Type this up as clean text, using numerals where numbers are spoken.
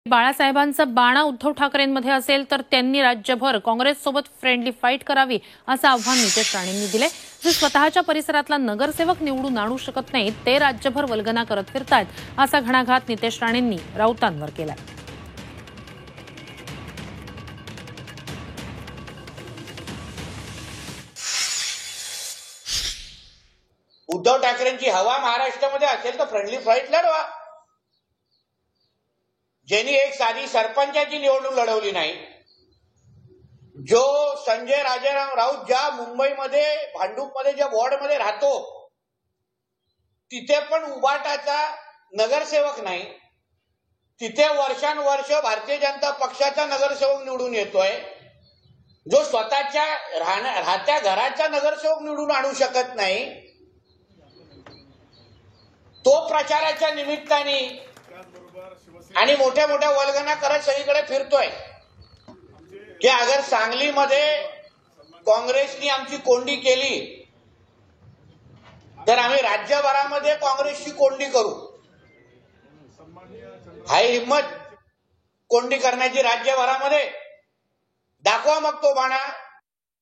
बाळासाहेबांचं बाणा उद्धव ठाकरेंमध्ये असेल तर त्यांनी राज्यभर काँग्रेससोबत फ्रेंडली फाईट करावी असं आव्हान नितेश राणेंनी दिले। जे स्वतःच्या परिसरातला नगरसेवक निवडून आणू शकत नाहीत ते राज्यभर वल्गना करत फिरतायत असा घणाघात नितेश राणेंनी राऊतांवर केलाय। उद्धव ठाकरेंची हवा महाराष्ट्रामध्ये असेल तर फ्रेंडली फाईट लढवा। ज्यांनी एक साधी सरपंचाची निवडणूक लढवली नाही, जो संजय राजाराम राऊत ज्या मुंबईमध्ये भांडूपमध्ये ज्या वॉर्डमध्ये राहतो तिथे पण उभाटाचा नगरसेवक नाही, तिथे वर्षानुवर्ष भारतीय जनता पक्षाचा नगरसेवक निवडून येतोय, जो स्वतःच्या राहत्या घराचा नगरसेवक निवडून आणू शकत नाही, तो प्रचाराच्या निमित्ताने आणि मोठ्या मोठ्या वल्गना करत सगळीकडे फिरतोय की अगर सांगलीमध्ये काँग्रेसनी आमची कोंडी केली तर आम्ही राज्यभरामध्ये काँग्रेसची कोंडी करू। हाय हिम्मत कोंडी करण्याची राज्यभरामध्ये, दाखवा मग तो बाणा।